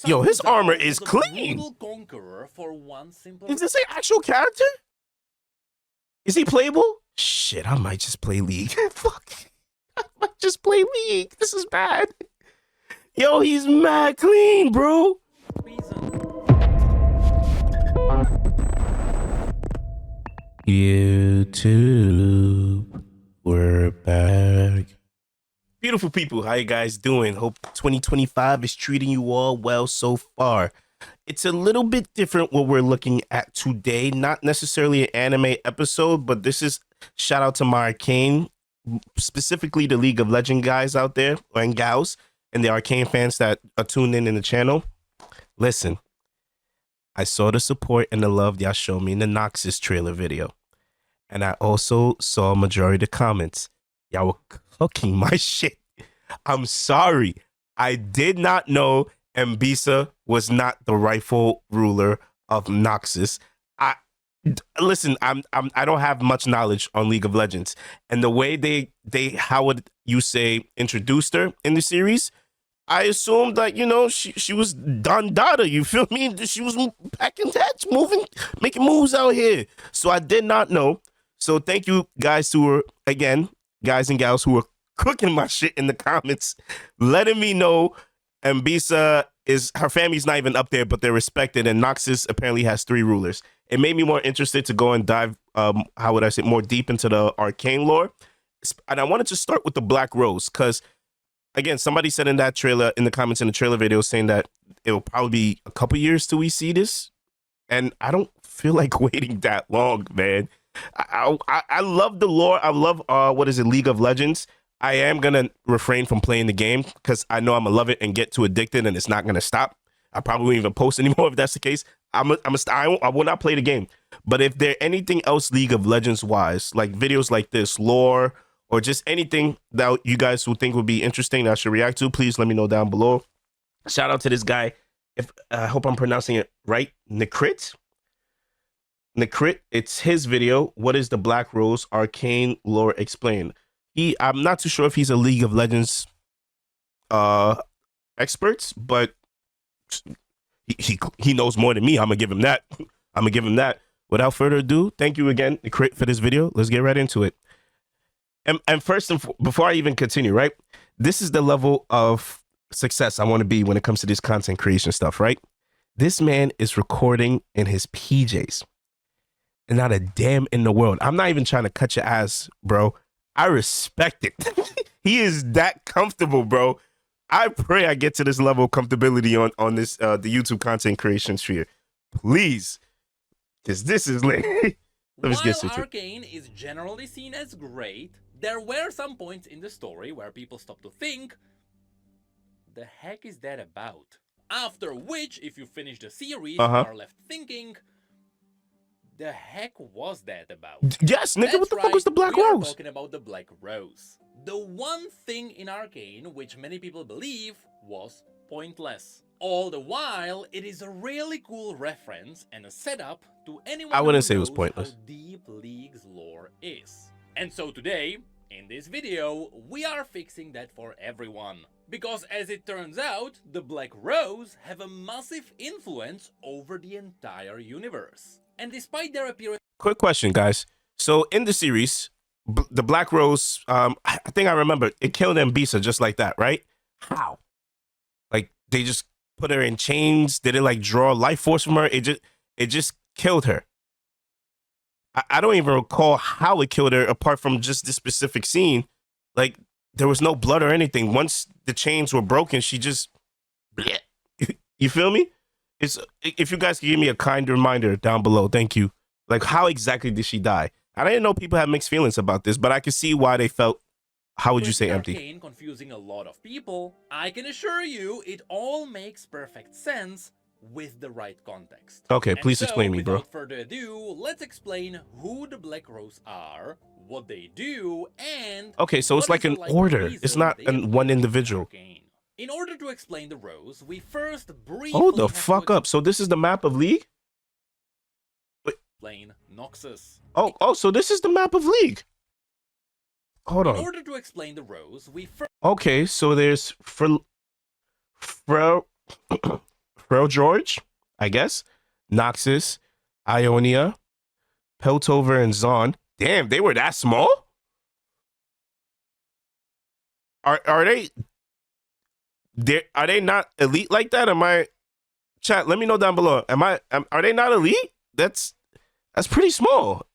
Yo, his armor is clean. Is this an actual character? Is he playable? Shit, I might just play League. Fuck. I might just play League. This is bad. Yo, he's mad clean, bro. YouTube, we're back. Beautiful people, how you guys doing? Hope 2025 is treating you all well so far. It's a little bit different what we're looking at today. Not necessarily an anime episode, but this is shout out to my Arcane, specifically the League of Legends guys out there and gals and the Arcane fans that are tuned in the channel. Listen, I saw the support and the love y'all showed me in the Noxian trailer video. And I also saw a majority of the comments. Y'all were cooking my shit. I'm sorry. I did not know AnonAysi was not the rightful ruler of Noxian. Listen, I don't have much knowledge on League of Legends. And the way they how would you say introduced her in the series, I assumed that, you know, she was Don Dada, you feel me? She was packing heads, moving, making moves out here. So I did not know. So thank you guys who were, again, guys and gals who were cooking my shit in the comments, letting me know AnonAysi is, her family's not even up there, but they're respected, and Noxian apparently has 3 rulers. It made me more interested to go and dive, how would I say, more deep into the Arcane lore. And I wanted to start with the Black Rose, because, again, somebody said in that trailer, in the comments in the trailer video, saying that it will probably be a couple years till we see this. And I don't feel like waiting that long, man. I love the lore. I love, what is it, League of Legends. I am going to refrain from playing the game because I know I'm going to love it and get too addicted and it's not going to stop. I probably won't even post anymore if that's the case. I will not play the game. But if there anything else League of Legends wise, like videos like this, lore, or just anything that you guys would think would be interesting that I should react to, please let me know down below. Shout out to this guy. If I hope I'm pronouncing it right. Necrit, it's his video. What is the Black Rose Arcane lore explained? I'm not too sure if he's a League of Legends expert, but he knows more than me. I'm gonna give him that. Without further ado, thank you again, Necrit, for this video. Let's get right into it. And first, before I even continue, right? This is the level of success I want to be when it comes to this content creation stuff, right? This man is recording in his PJs. And not a damn in the world. I'm not even trying to cut your ass, bro. I respect it. He is that comfortable, bro. I pray I get to this level of comfortability on this the YouTube content creation sphere. Please. Because this is lit. While Arcane is generally seen as great, there were some points in the story where people stopped to think, the heck is that about? After which, if you finish the series, you are left thinking, the heck was that about? Yes, nigga, what the fuck was the Black Rose? We are talking about the Black Rose. The one thing in Arcane which many people believe was pointless. All the while, it is a really cool reference and a setup to anyone I wouldn't say it knows was pointless. How deep League's lore is. And so today, in this video, we are fixing that for everyone. Because as it turns out, the Black Rose have a massive influence over the entire universe. And despite their appearance... Quick question, guys. So in the series, the Black Rose, I think I remember, it killed AnonAysi just like that, right? How? Like, they just put her in chains? Did it, like, draw life force from her? It just killed her. I don't even recall how it killed her, apart from just this specific scene. Like, there was no blood or anything. Once the chains were broken, she just... You feel me? If you guys could give me a kind reminder down below, thank you. Like, how exactly did she die? I didn't know people had mixed feelings about this, but I can see why they felt, how would you say, empty? Arcane confusing a lot of people, I can assure you it all makes perfect sense with the right context. Okay, please explain me, bro. Without further ado, let's explain who the Black Rose are, what they do, and... Okay, so it's like an order. It's not one individual. Arcane. In order to explain the Rose, we first briefly... Hold the fuck up. So this is the map of League? Explain Noxus. Oh, so this is the map of League. Hold on. In order to explain the Rose, we first... Okay, so there's Frel, Frel George, I guess. Noxus, Ionia, Peltover, and Zon. Damn, they were that small? Are they not elite like that? Am I chat? Let me know down below. Are they not elite? That's pretty small.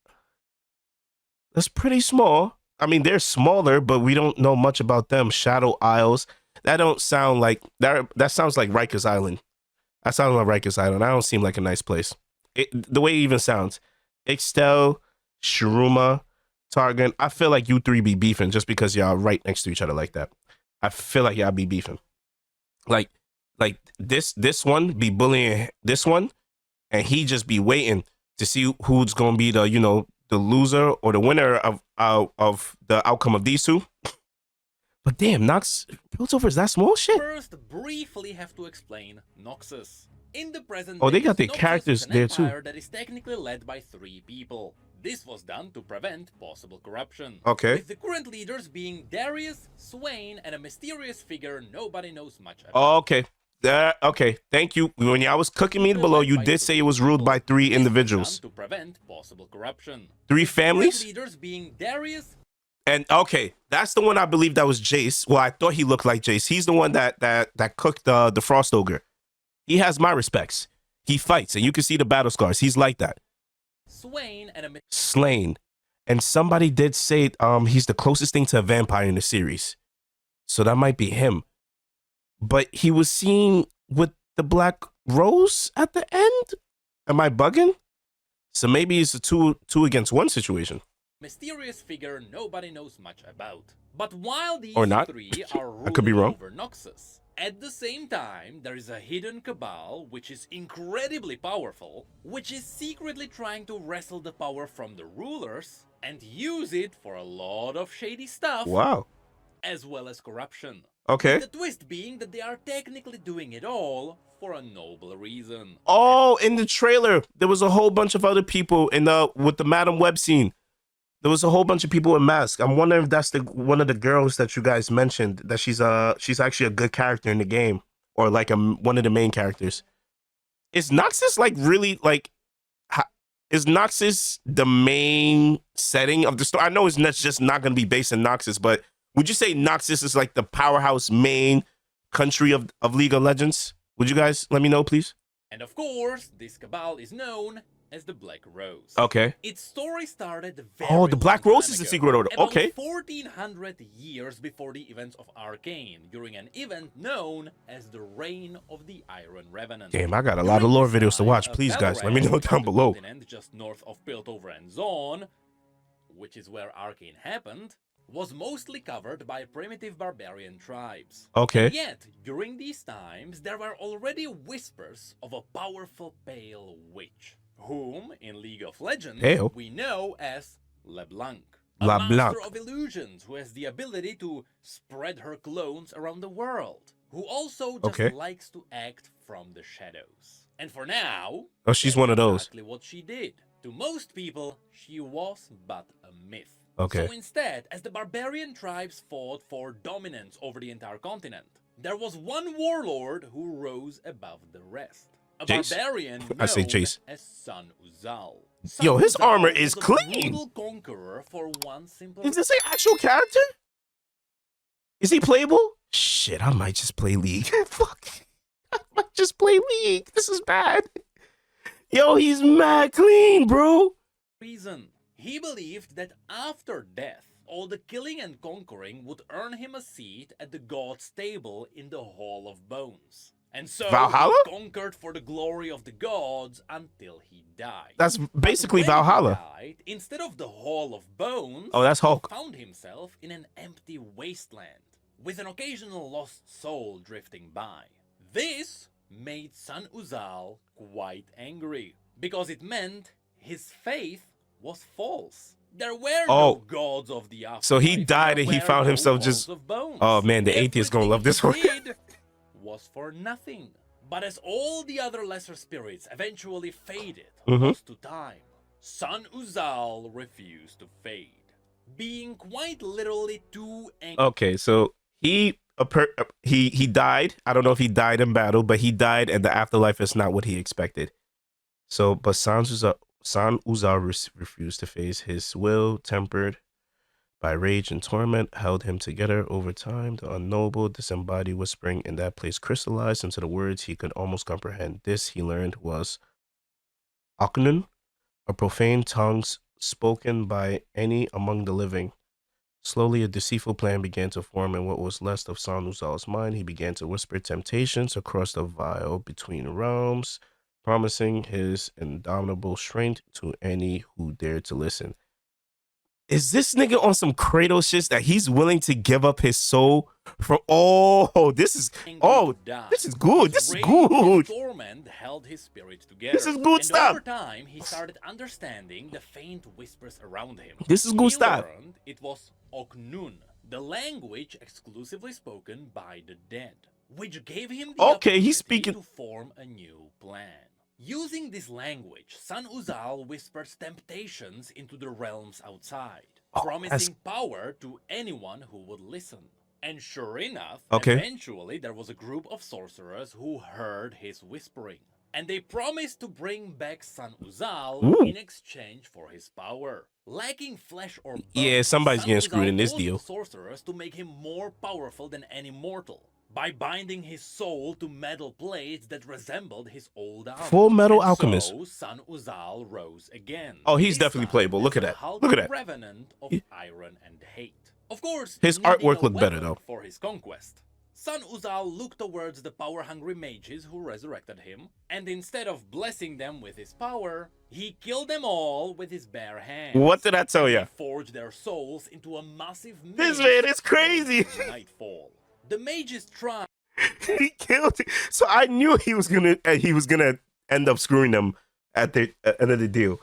That's pretty small. I mean, they're smaller, but we don't know much about them. Shadow Isles. That don't sound like that. That sounds like Rikers Island. That sounds like Rikers Island. That don't seem like a nice place. The way it even sounds. Ixtel, Shuruma, Targan. I feel like you three be beefing just because y'all right next to each other like that. I feel like y'all be beefing. Like this one be bullying this one, and he just be waiting to see who's gonna be the the loser or the winner of the outcome of these two. But damn, Nox Piltover is that small shit. First, briefly have to explain Noxus. In the present they got their Noxus characters is an there too. empire that is technically led by 3 people. This was done to prevent possible corruption. Okay. With the current leaders being Darius, Swain, and a mysterious figure nobody knows much about. Oh, okay. Okay, thank you. When y'all was cooking me below, you did say it was ruled by 3 individuals. To prevent possible corruption. 3 families? Leaders being Darius. And okay, that's the one I believe that was Jace. Well, I thought he looked like Jace. He's the one that cooked the Frost Ogre. He has my respects. He fights, and you can see the battle scars. He's like that. Swain and Slain. And somebody did say he's the closest thing to a vampire in the series. So that might be him. But he was seen with the Black Rose at the end? Am I bugging? So maybe it's a two against 1 situation. Mysterious figure nobody knows much about. But while these or not. 3 are ruling I could be wrong. over Noxus, at the same time there is a hidden cabal which is incredibly powerful, which is secretly trying to wrestle the power from the rulers and use it for a lot of shady stuff. Wow. As well as corruption. Okay. The twist being that they are technically doing it all for a noble reason. Oh, in the trailer, there was a whole bunch of other people in with the Madam Web scene. There was a whole bunch of people in masks. I'm wondering if that's one of the girls that you guys mentioned, that she's actually a good character in the game, or like one of the main characters. Is Noxus like really like? Is Noxus the main setting of the story? I know it's just not going to be based in Noxus, but would you say Noxus is like the powerhouse main country of League of Legends? Would you guys let me know, please? And of course, this cabal is known as the Black Rose. Okay. Its story started the Black Rose is the secret order. About Okay. 1400 years before the events of Arcane, during an event known as the Reign of the Iron Revenant. Damn, I got a lot of lore videos to watch. Please, guys, let me know down below. Just north of Piltover and Zon, which is where Arcane happened, was mostly covered by primitive barbarian tribes. Okay. And yet, during these times, there were already whispers of a powerful pale witch, whom, in League of Legends, we know as LeBlanc. A master of illusions who has the ability to spread her clones around the world, who also just likes to act from the shadows. And for now, she's one of those. Exactly what she did. To most people, she was but a myth. Okay. So instead, as the barbarian tribes fought for dominance over the entire continent, there was one warlord who rose above the rest. A barbarian known as Sun Uzal. Yo, his armor is clean. Conqueror for one simple. Is this an actual character? Is he playable? Shit, I might just play League. Fuck. I might just play League. This is bad. Yo, he's mad clean, bro. Reason. He believed that after death, all the killing and conquering would earn him a seat at the god's table in the Hall of Bones. And so Valhalla? He conquered for the glory of the gods until he died. That's basically Valhalla. He died, instead of the Hall of Bones, that's Hulk. He found himself in an empty wasteland, with an occasional lost soul drifting by. This made Sun Uzal quite angry, because it meant his faith was false. There were no gods of the afterlife. So he died and he found himself just... Oh man, the atheist gonna love this one. Was for nothing. But as all the other lesser spirits eventually faded, lost to time, Sun Uzal refused to fade, being quite literally too angry. Okay, so He died. I don't know if he died in battle, but he died, and the afterlife is not what he expected. So, but San Uzal refused to face his will, tempered by rage and torment, held him together over time. The unknowable, disembodied whispering in that place crystallized into the words he could almost comprehend. This, he learned, was Aknun, a profane tongues spoken by any among the living. Slowly, a deceitful plan began to form in what was left of San Uzal's mind. He began to whisper temptations across the vial between realms, promising his indomitable strength to any who dared to listen. Is this nigga on some Kratos shit that he's willing to give up his soul for? This is good. This is good. Torment held his spirit together. This is good and stuff. Over time, he started understanding the faint whispers around him. This is good stuff. Learned it was Oknun, the language exclusively spoken by the dead, which gave him the opportunity to form a new plan. Using this language, San Uzal whispers temptations into the realms outside, promising power to anyone who would listen. And sure enough, eventually there was a group of sorcerers who heard his whispering, and they promised to bring back San Uzal in exchange for his power. Lacking flesh or bone, somebody's getting screwed in this deal. Sorcerers to make him more powerful than any mortal, by binding his soul to metal plates that resembled his old armor. Full Metal Alchemist. So San Uzal rose again. Oh, he's definitely playable. Look at that. Look at that. Revenant of iron and hate. Of course, his artwork looked better though. For his conquest, San Uzal looked towards the power-hungry mages who resurrected him, and instead of blessing them with his power, he killed them all with his bare hands. What did I tell you? He forged their souls into a massive maze. This man is crazy. Nightfall. The mages tried. He killed it. So I knew he was gonna end up screwing them at the end of the deal.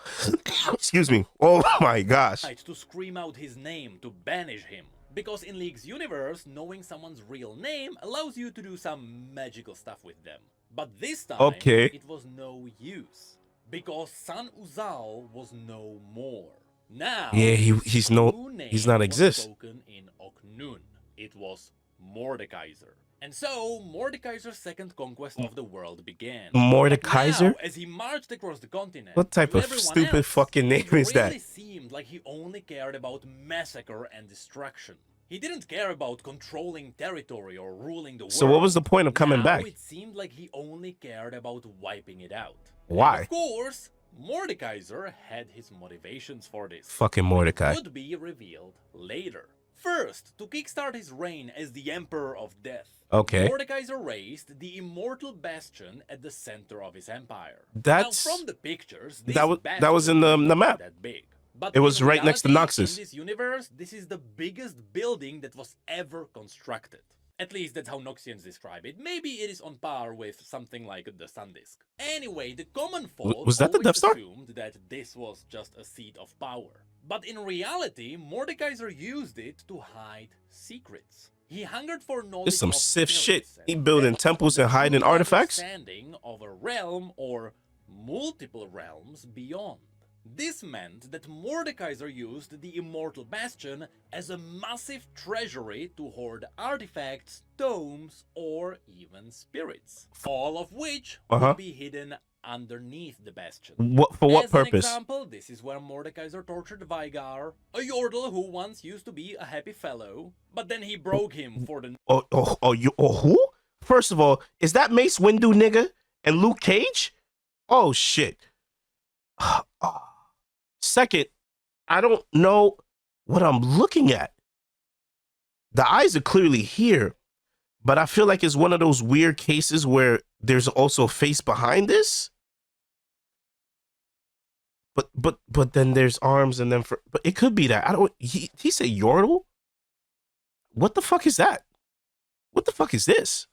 Excuse me. Oh my gosh. To scream out his name to banish him. Because in League's universe, knowing someone's real name allows you to do some magical stuff with them. But this time, it was no use. Because San Uzal was no more. Now, he's not exist. Spoken in Oknun. It was Mordekaiser. And so, Mordekaiser's second conquest of the world began. Mordekaiser? Now, as he marched across the continent, what type of stupid fucking name is that? It really seemed like he only cared about massacre and destruction. He didn't care about controlling territory or ruling the world. So what was the point of coming back? It seemed like he only cared about wiping it out. Why? And of course, Mordekaiser had his motivations for this. Fucking Mordecai. Would be revealed later. First, to kickstart his reign as the Emperor of Death, Mordekaiser raised the immortal bastion at the center of his empire. Now, from the pictures, this that was in the map. That big. But it was right next to Noxus. In this universe, this is the biggest building that was ever constructed. At least that's how Noxians describe it. Maybe it is on par with something like the Sun Disk. Anyway, the common folk assumed that this was just a seat of power. But in reality, Mordekaiser used it to hide secrets. He hungered for knowledge. This is some Sith shit. He building temples and hiding artifacts. Understanding of a realm or multiple realms beyond. This meant that Mordekaiser used the Immortal Bastion as a massive treasury to hoard artifacts, tomes, or even spirits, all of which would be hidden underneath the bastion. For what purpose? As an example, this is where Mordekaiser tortured Vygar, a Yordle who once used to be a happy fellow, but then he broke him for the... Who? First of all, is that Mace Windu nigga and Luke Cage? Oh, shit. Second, I don't know what I'm looking at. The eyes are clearly here, but I feel like it's one of those weird cases where there's also a face behind this. But then there's arms, and then but it could be that. I don't. He said Yordle. What the fuck is that? What the fuck is this?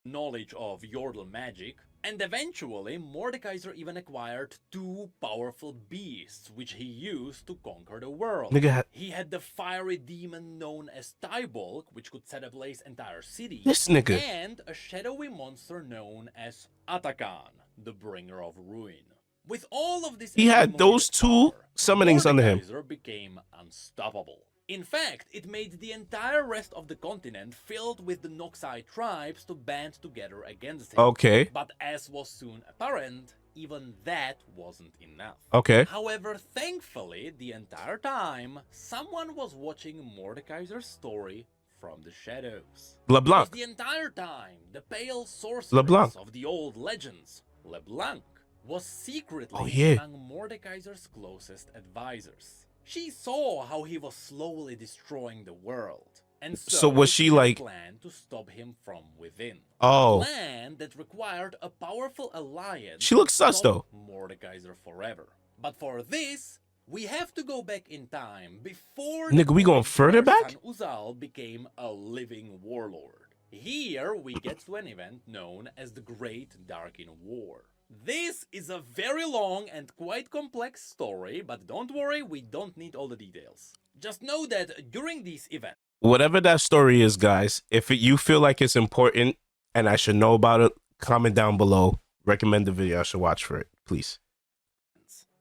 Knowledge of Yordle magic, and eventually Mordekaiser even acquired two powerful beasts which he used to conquer the world. He had the fiery demon known as Tybulk, which could set ablaze entire cities. This nigga. And a shadowy monster known as Atakan, the bringer of ruin. With all of this, he had those two summonings under him. Mordekaiser became unstoppable. In fact, it made the entire rest of the continent filled with the Noxi tribes to band together against him. Okay. But as was soon apparent, even that wasn't enough. Okay. However, thankfully, the entire time, someone was watching Mordekaiser's story from the shadows. LeBlanc. The entire time, the pale sorceress LeBlanc. of the old legends, LeBlanc, was secretly among Mordekaiser's closest advisors. She saw how he was slowly destroying the world, and so was she like plan to stop him from within? Oh, a plan that required a powerful alliance. She looks sus though. Mordekaiser forever. But for this, we have to go back in time before. Nigga, we going further back? Uzal became a living warlord. Here we get to an event known as the Great Darkin War. This is a very long and quite complex story, but don't worry, we don't need all the details. Just know that during these events, whatever that story is, guys, if you feel like it's important and I should know about it, comment down below. Recommend the video I should watch for it, please.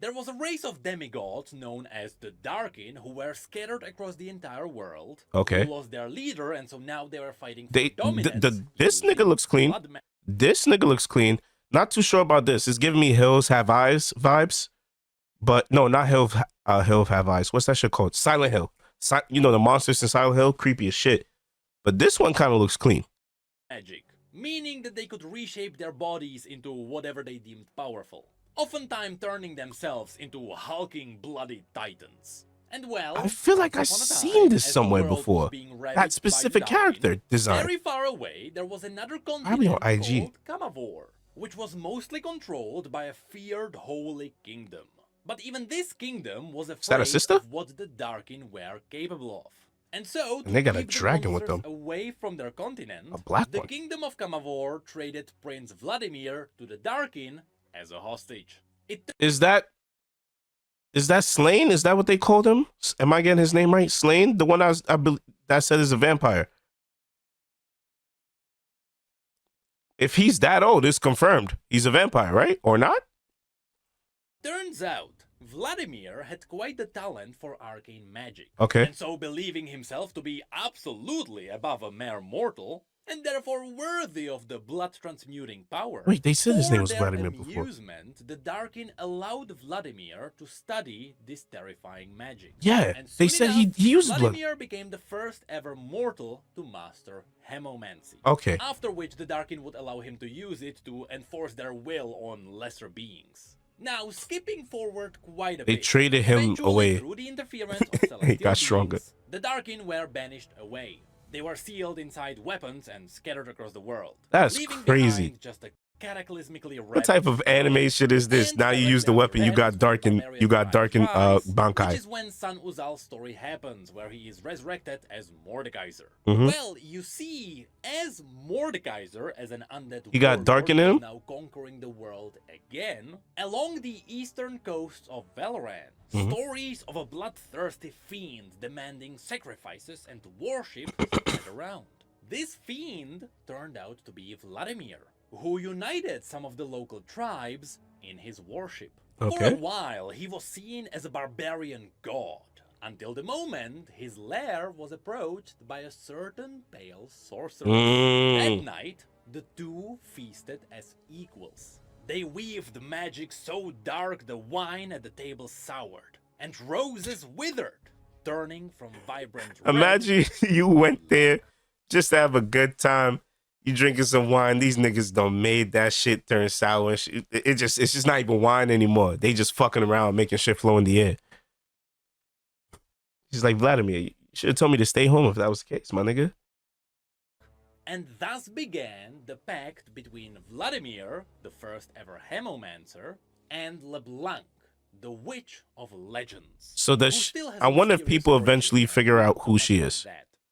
There was a race of demigods known as the Darkin who were scattered across the entire world. Okay. Who lost their leader, and so now they were fighting for dominance. This nigga looks clean. This nigga looks clean. Not too sure about this. It's giving me Hills Have Eyes vibes. But no, not Hill Have Eyes. What's that shit called? Silent Hill. You know, the monsters in Silent Hill, creepy as shit. But this one kind of looks clean. Magic, meaning that they could reshape their bodies into whatever they deemed powerful, oftentimes turning themselves into hulking, bloody titans. And well, I feel like I've seen this somewhere before. That specific character design. Very far away, there was another continent IG. called Kamavor, which was mostly controlled by a feared holy kingdom. But even this kingdom was afraid of what the Darkin were capable of. And so, to they got a keep dragon the with them. away from their continent, A black the one. kingdom of Kamavor traded Prince Vladimir to the Darkin as a hostage. Is that Slain? Is that what they called him? Am I getting his name right? Slain? The one that said is a vampire. If he's that old, it's confirmed. He's a vampire, right? Or not? Turns out, Vladimir had quite the talent for arcane magic. Okay. And so, believing himself to be absolutely above a mere mortal, and therefore worthy of the blood-transmuting power. Wait, they said his name was Vladimir before. The Darkin allowed Vladimir to study this terrifying magic. Yeah, and they said he used blood. Vladimir became the first ever mortal to master hemomancy. Okay. After which the Darkin would allow him to use it to enforce their will on lesser beings. Now, skipping forward quite a bit, they traded him away. Through the interference of celestial he got stronger. beings, the Darkin were banished away. They were sealed inside weapons and scattered across the world. That's crazy. Just a cataclysmically what type of anime shit is this? Now you use the weapon, you got Darkin Bankai. Which is when San Uzal's story happens, where he is resurrected as Mordekaiser. Mm-hmm. Well, you see, as Mordekaiser, as an undead you got Darkin in him? Now conquering the world again, along the eastern coasts of Valorant, stories of a bloodthirsty fiend demanding sacrifices and worship spread around. This fiend turned out to be Vladimir, who united some of the local tribes in his worship. Okay. For a while, he was seen as a barbarian god, until the moment his lair was approached by a certain pale sorceress. That night, the two feasted as equals. They weaved magic so dark the wine at the table soured, and roses withered, turning from vibrant red. Imagine you went there just to have a good time. You drinking some wine. These niggas done made that shit turn sour. It's just not even wine anymore. They just fucking around making shit flow in the air. She's like, Vladimir, you should have told me to stay home if that was the case, my nigga. And thus began the pact between Vladimir, the first ever hemomancer, and LeBlanc, the Witch of Legends. So I wonder if people eventually figure out who she is.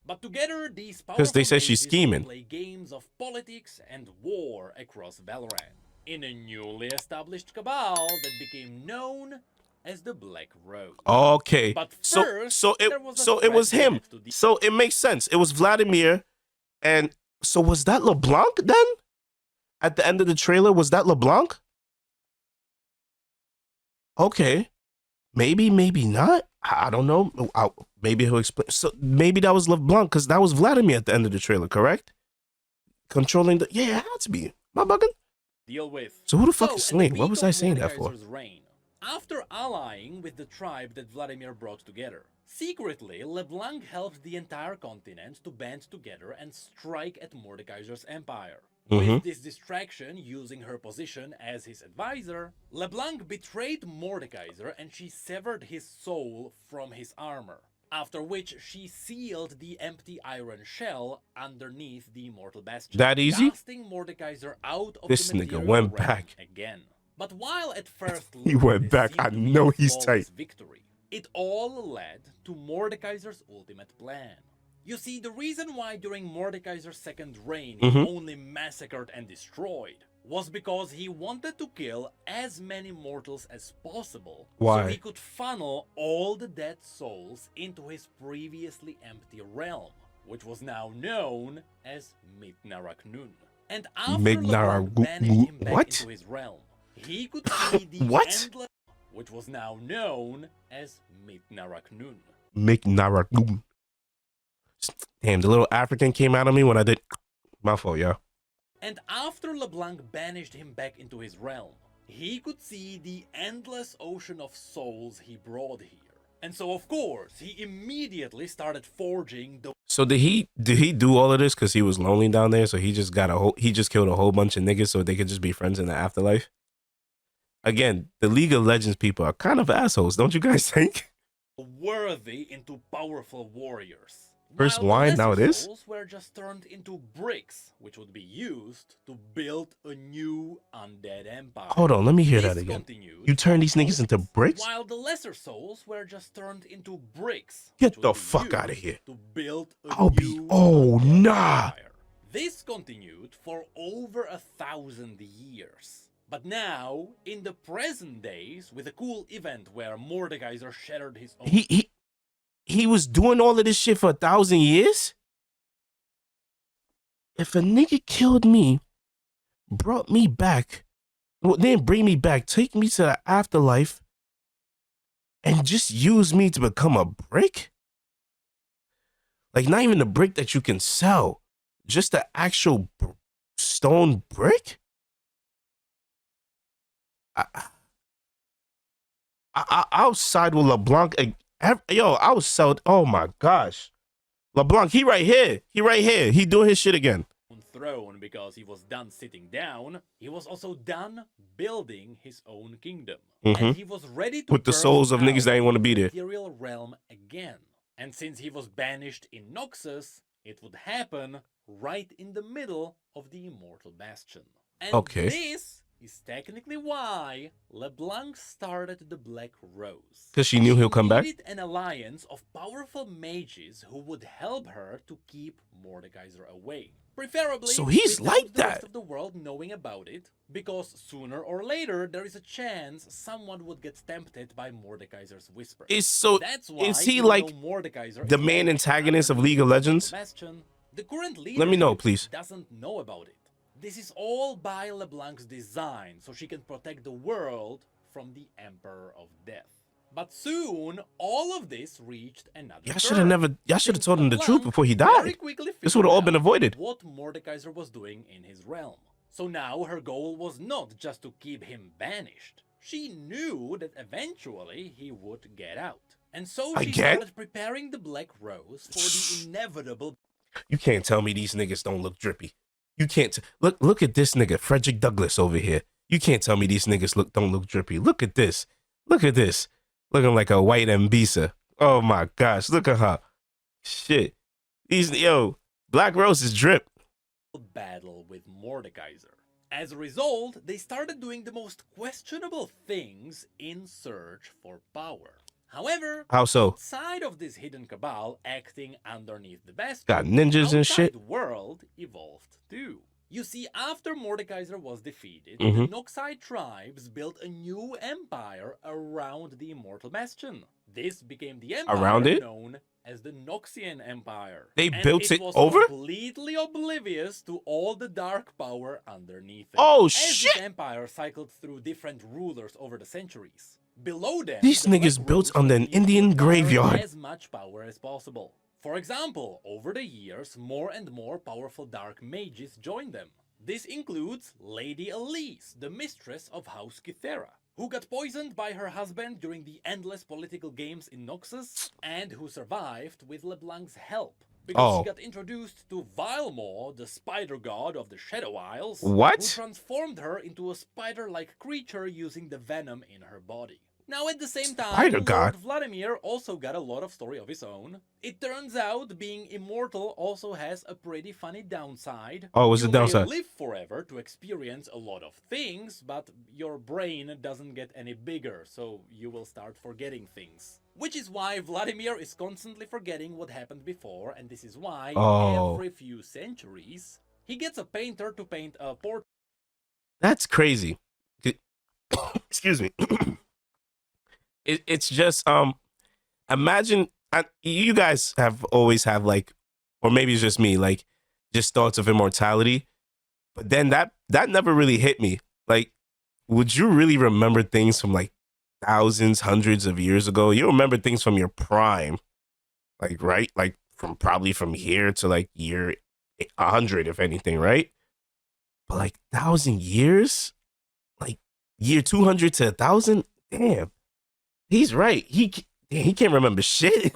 But together, these because they said she's scheming. Play games of politics and war across Valorant in a newly established cabal that became known as the Black Rose. Okay, but so it was him. So it makes sense. It was Vladimir, and so was that LeBlanc then? At the end of the trailer, was that LeBlanc? Okay, maybe not. I don't know. Maybe he'll explain. So maybe that was LeBlanc because that was Vladimir at the end of the trailer, correct? Controlling the it had to be. Am I bugging? Deal with. So who the fuck is Slain? What was I saying that for? Reign, after allying with the tribe that Vladimir brought together, secretly LeBlanc helped the entire continent to band together and strike at Mordekaiser's empire. With this distraction, using her position as his advisor, LeBlanc betrayed Mordekaiser and she severed his soul from his armor. After which she sealed the empty iron shell underneath the immortal bastion. That easy? Casting Mordekaiser out of This the nigga went back again. But while at first he went back, I know he's tight. Victory, it all led to Mordekaiser's ultimate plan. You see, the reason why during Mordekaiser's second reign he only massacred and destroyed was because he wanted to kill as many mortals as possible. Why? So he could funnel all the dead souls into his previously empty realm, which was now known as Mid-Narak-Nun. And after LeBlanc banished him back into his realm, he could see the endless, which was now known as Mid-Narak-Nun. Mid-Narak-Nun. Damn, the little African came out of me when I did. My fault, y'all. And after LeBlanc banished him back into his realm, he could see the endless ocean of souls he brought here. And so, of course, he immediately started forging the... So did he do all of this because he was lonely down there? So he just killed a whole bunch of niggas so they could just be friends in the afterlife? Again, the League of Legends people are kind of assholes, don't you guys think? Worthy into powerful warriors. First wine, now it is? Souls were just turned into bricks, which would be used to build a new undead empire. Hold on, let me hear that again. You turn these niggas into bricks? While the lesser souls were just turned into bricks. Get the fuck out of here. To build a oh, nah. Empire. This continued for over 1,000 years. But now, in the present days, with a cool event where Mordekaiser shattered his own... He was doing all of this shit for 1,000 years? If a nigga killed me, brought me back, well, then bring me back, take me to the afterlife, and just use me to become a brick? Like, not even a brick that you can sell, just the actual stone brick? I'll side with LeBlanc. Yo, I was so, oh my gosh. LeBlanc, he right here. He doing his shit again. Throne because he was done sitting down. He was also done building his own kingdom. And he was ready to with the souls of niggas that ain't want to be there. Material realm again. And since he was banished in Noxus, it would happen right in the middle of the immortal bastion. And this is technically why LeBlanc started the Black Rose. Because she knew he'll come back? She needed an alliance of powerful mages who would help her to keep Mordekaiser away. Preferably, so he's like the that. Rest of the world knowing about it, because sooner or later there is a chance someone would get tempted by Mordekaiser's whisper. That's why is he like the main antagonist of League of Legends? The current leader Let me know, please. Doesn't know about it. This is all by LeBlanc's design, so she can protect the world from the Emperor of Death. But soon, all of this reached another Y'all should have told him the truth before he died. This would have all been avoided. What Mordekaiser was doing in his realm. So now her goal was not just to keep him banished. She knew that eventually he would get out. And so she started preparing the Black Rose for the inevitable... You can't tell me these niggas don't look drippy. You can't look at this nigga, Frederick Douglass over here. You can't tell me these niggas don't look drippy. Look at this. Look at this. Looking like a white Mbisa. Oh my gosh, look at her. Shit. Black Rose is drip. Battle with Mordekaiser. As a result, they started doing the most questionable things in search for power. However, how so? Outside of this hidden cabal acting underneath the bastion, got ninjas and shit. The world evolved too. You see, after Mordekaiser was defeated, the Noxide tribes built a new empire around the Immortal Bastion. This became the empire known as the Noxian Empire. They built it over? Completely oblivious to all the dark power underneath it. Oh, As shit! this empire cycled through different rulers over the centuries. Below them, These the niggas Black built Rose on an continues to Indian acquire graveyard. as much power as possible. For example, over the years, more and more powerful dark mages join them. This includes Lady Elise, the mistress of House Kythera, who got poisoned by her husband during the endless political games in Noxus, and who survived with LeBlanc's help, because she Oh, got introduced to Vilemaw, the spider god of the Shadow Isles, who what? transformed her into a spider-like creature using the venom in her body. Now, at the same Spider time, god. Lord Vladimir also got a lot of story of his own. It turns out being immortal also has a pretty funny downside. Oh, what's the You may downside? live forever to experience a lot of things, but your brain doesn't get any bigger, so you will start forgetting things. Which is why Vladimir is constantly forgetting what happened before, and this is why Oh, every few centuries he gets a painter to paint a portrait. that's crazy. Excuse me. It's just imagine you guys have always have like, or maybe it's just me, like just thoughts of immortality, but then that never really hit me. Like, would you really remember things from like thousands, hundreds of years ago? You remember things from your prime, like, right, like from probably from here to like year 100, if anything, right? But like 1,000 years, like year 200 to 1,000, damn. He's right. He can't remember shit.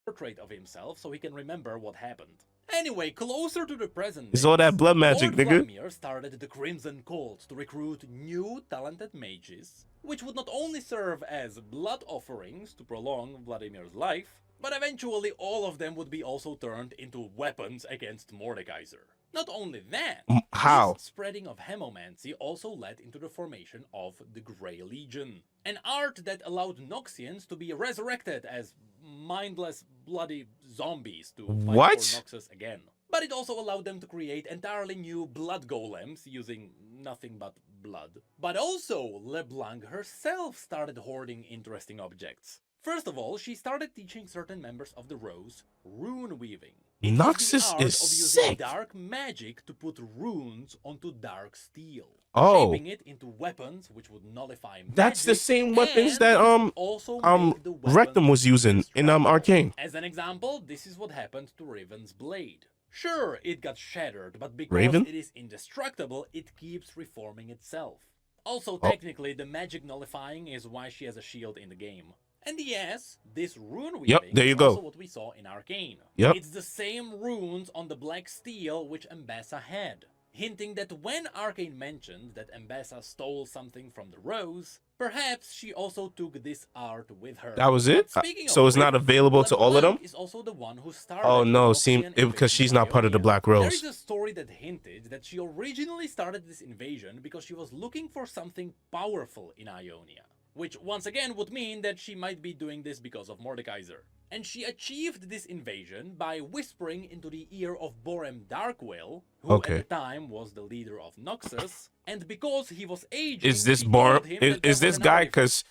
Portrait of himself so he can remember what happened. Anyway, closer to the present It's all that blood magic, Lord nigga. Vladimir started the Crimson Cult to recruit new talented mages, which would not only serve as blood offerings to prolong Vladimir's life, but eventually all of them would be also turned into weapons against Mordekaiser. Not only that, How? this spreading of hemomancy also led into the formation of the Grey Legion, an art that allowed Noxians to be resurrected as mindless, bloody zombies to fight What? for Noxus again. But it also allowed them to create entirely new blood golems using nothing but blood. But also, LeBlanc herself started hoarding interesting objects. First of all, she started teaching certain members of the Rose rune weaving. It was the Noxus art is of using sick. dark magic to put runes onto dark steel, Oh. shaping it into weapons which would nullify magic. That's the same weapons and that this would also make the weapons Rectum was using in indestructible. Arcane. As an example, this is what happened to Riven's blade. Sure, it got shattered, but because Raven? it is indestructible, it keeps reforming itself. Also, Oh. technically, the magic nullifying is why she has a shield in the game. And yes, this rune weaving there you is go. also what we saw in Arcane. Yep. It's the same runes on the black steel which Ambassa had, hinting that when Arcane mentioned that Ambassa stole something from the Rose, perhaps she also took this art with her. That was it? But speaking So of it's not Riven, available to all of them? LeBlanc is also the one who started Oh no, the seem Noxian because she's invasion not part of the Ionia. Black There Rose. is a story that hinted that she originally started this invasion because she was looking for something powerful in Ionia, which once again would mean that she might be doing this because of Mordekaiser. And she achieved this invasion by whispering into the ear of Borem Darkwill, who Okay. at the time was the leader of Noxus, and because he was aging, Is this she Born? told him that there Is this was an guy? artifact. Because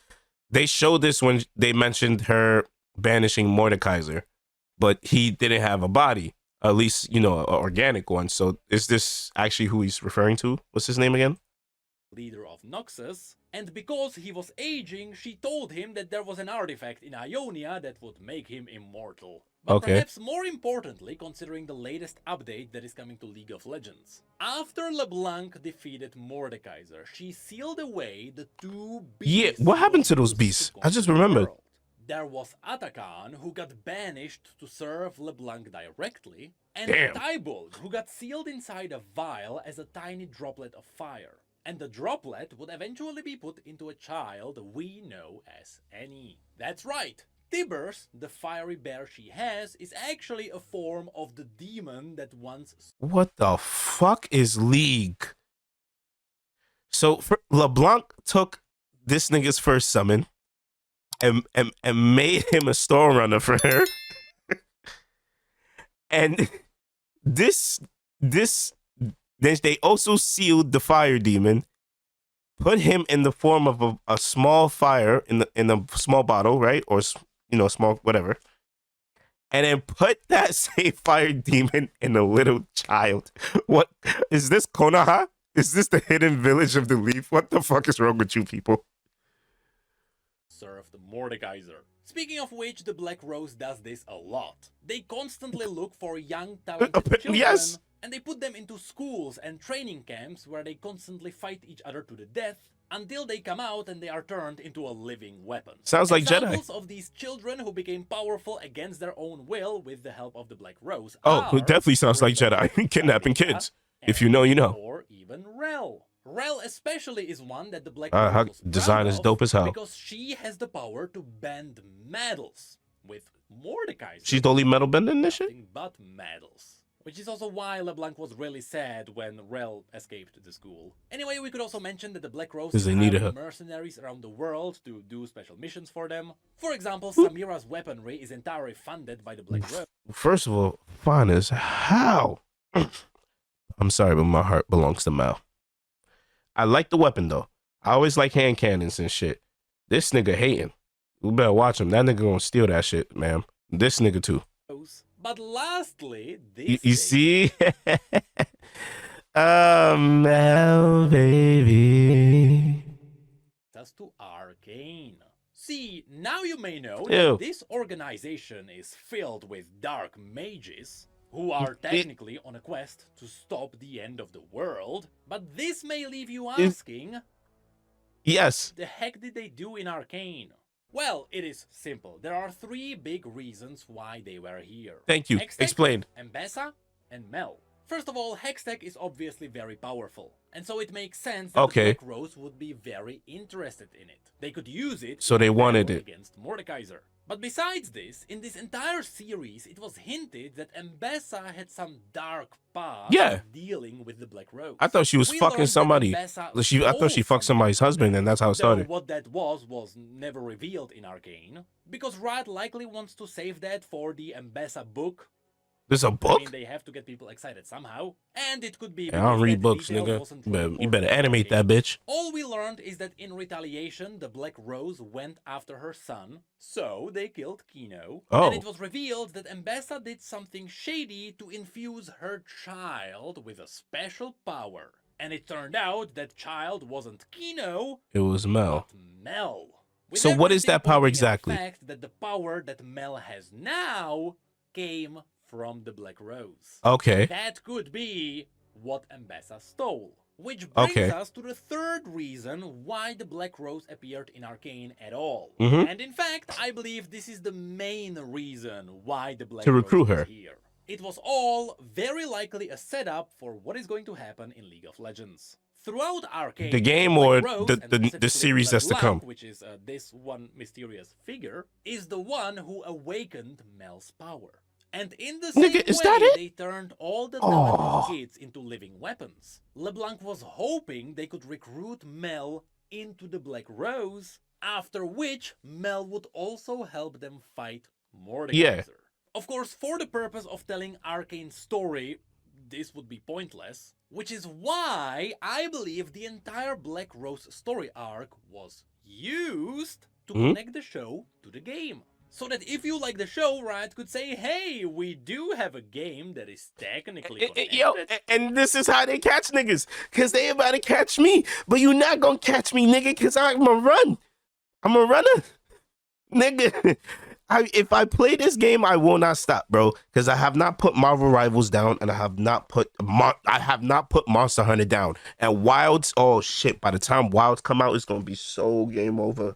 they showed this when they mentioned her banishing Mordekaiser, but he didn't have a body, at least an organic one. So is this actually who he's referring to? What's his name again? Leader of Noxus, and because he was aging, she told him that there was an artifact in Ionia that would make him immortal. But Okay. perhaps more importantly, considering the latest update that is coming to League of Legends. After LeBlanc defeated Mordekaiser, she sealed away the two beasts. Yeah, what happened to who those used beasts? to I just conquer the remembered. world. There was Atakan, who got banished to serve LeBlanc directly, and Damn. Tybalt, who got sealed inside a vial as a tiny droplet of fire. And the droplet would eventually be put into a child we know as Annie. That's right. Tibers, the fiery bear she has, is actually a form of the demon that once... What the fuck is League? So LeBlanc took this nigga's first summon and made him a storm runner for her. And then they also sealed the fire demon, put him in the form of a small fire in a small bottle, right? Or small whatever. And then put that same fire demon in a little child. What is this, Konoha? Is this the hidden village of the leaf? What the fuck is wrong with you people? Mordekaiser. Speaking of which, the Black Rose does this a lot. They constantly look for young, talented children, yes. and they put them into schools and training camps where they constantly fight each other to the death until they come out and they are turned into a living weapon. Sounds like Examples Jedi. of these children who became powerful against their own will with the help of the Black Rose Oh, are, it definitely sounds for like example, Jedi. Kidnapping Ravnica, kids. If you know, you know. or even Rel. Rel especially is one that the Black Her Rose was design proud is of dope as hell. because she has the power to bend metals. With Mordekaiser, She's the only metal bender in this shit? nothing but metals. Which is also why LeBlanc was really sad when Rel escaped the school. Anyway, we could also mention that the Black Rose is they needed her. mercenaries around the world to do special missions for them. For example, Samira's weaponry is entirely funded by the Black Rose. First of all, fine as how? I'm sorry, but my heart belongs to Mal. I like the weapon, though. I always like hand cannons and shit. This nigga hating. We better watch him. That nigga gonna steal that shit, man. This nigga, too. But lastly, this You see? Mel, baby. That's to Arcane. See, now you may know Ew. that this organization is filled with dark mages who are technically on a quest to stop the end of the world, but this may leave you asking, Yes. the heck did they do in Arcane? Well, it is simple. There are three big reasons why they were here. Thank you. Hextech, Explain. Mbessa, and Mel. First of all, Hextech is obviously very powerful, and so it makes sense that the Black Rose would be very interested in it. They could use it So they wanted it against Mordekaiser. But besides this, in this entire series, it was hinted that Mbessa had some dark past dealing with the Black Rose. I thought she was fucking somebody. I thought she fucked somebody's husband, and that's how it started. What that was never revealed in Arcane, because Riot likely wants to save that for the Mbessa book. There's a book? I mean, they have to get people excited somehow, and it could be. I don't read books, nigga. You better animate that bitch. All we learned is that in retaliation, the Black Rose went after her son, so they killed Kino. Oh. And it was revealed that Mbessa did something shady to infuse her child with a special power. And it turned out that child wasn't Kino. It was Mel. But Mel. So what is that power exactly? The fact that the power that Mel has now came from the Black Rose. Okay. That could be what Mbessa stole. Which brings us to the third reason why the Black Rose appeared in Arcane at all. And in fact, I believe this is the main reason why the Black Rose is here. It was all very likely a setup for what is going to happen in League of Legends. Throughout Arcane, the game or the series that's to come, which is this one mysterious figure, is the one who awakened Mel's power. And in the same way, they turned all the talented kids into living weapons. LeBlanc was hoping they could recruit Mel into the Black Rose, after which Mel would also help them fight Mordekaiser. Of course, for the purpose of telling Arcane's story, this would be pointless, which is why I believe the entire Black Rose story arc was used to connect the show to the game. So that if you like the show, Riot could say, hey, we do have a game that is technically connected. And this is how they catch niggas. Because they about to catch me. But you not going to catch me, nigga, because I'm a run. I'm a runner. Nigga, if I play this game, I will not stop, bro. Because I have not put Marvel Rivals down, and I have not put Monster Hunter down. And Wilds, oh shit, by the time Wilds come out, it's going to be so game over.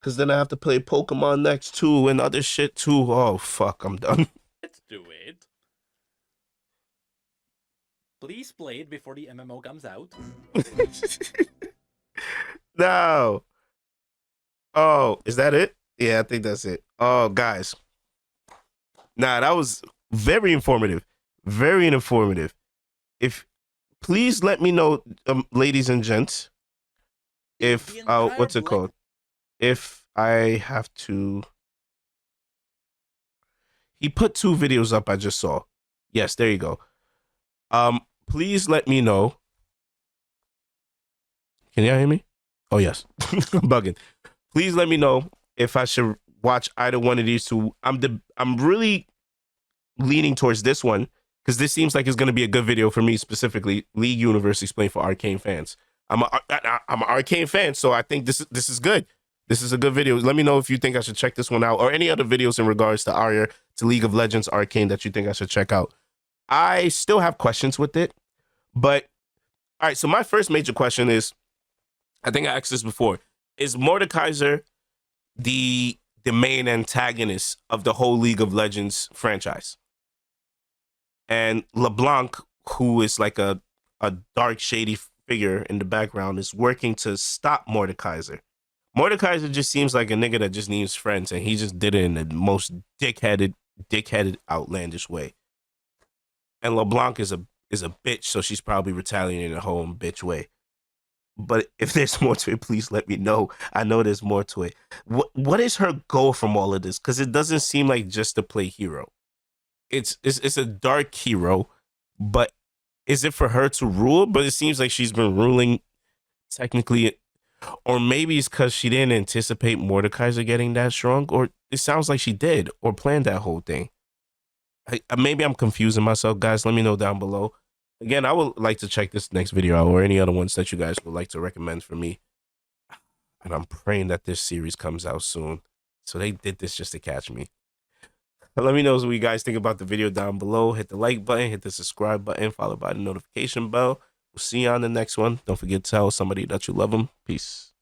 Because then I have to play Pokemon next too and other shit too. Oh, fuck, I'm done. Let's do it. Please play it before the MMO comes out. No. Oh, is that it? Yeah, I think that's it. Oh, guys. Nah, that was very informative. Very informative. Please let me know, ladies and gents, if, what's it called? If I have to... He put 2 videos up I just saw. Yes, there you go. Please let me know. Can y'all hear me? Oh, yes. I'm bugging. Please let me know if I should watch either one of these 2. I'm really leaning towards this one because this seems like it's going to be a good video for me, specifically League Universe Explained for Arcane fans. I'm an Arcane fan, so I think this is good. This is a good video. Let me know if you think I should check this one out or any other videos in regards to Arya, to League of Legends Arcane that you think I should check out. I still have questions with it, but all right. So my first major question is, I think I asked this before: is Mordekaiser the main antagonist of the whole League of Legends franchise? And LeBlanc, who is like a dark, shady figure in the background, is working to stop Mordekaiser. Mordekaiser just seems like a nigga that just needs friends, and he just did it in the most dickheaded, outlandish way. And LeBlanc is a bitch, so she's probably retaliating in her own bitch way. But if there's more to it, please let me know. I know there's more to it. What is her goal from all of this? Because it doesn't seem like just to play hero. It's a dark hero, but is it for her to rule? But it seems like she's been ruling technically, or maybe it's because she didn't anticipate Mordekaiser getting that strong, or it sounds like she did or planned that whole thing. Maybe I'm confusing myself, guys. Let me know down below. Again, I would like to check this next video out or any other ones that you guys would like to recommend for me. And I'm praying that this series comes out soon. So they did this just to catch me. But let me know what you guys think about the video down below. Hit the like button, hit the subscribe button, followed by the notification bell. We'll see you on the next one. Don't forget to tell somebody that you love them. Peace.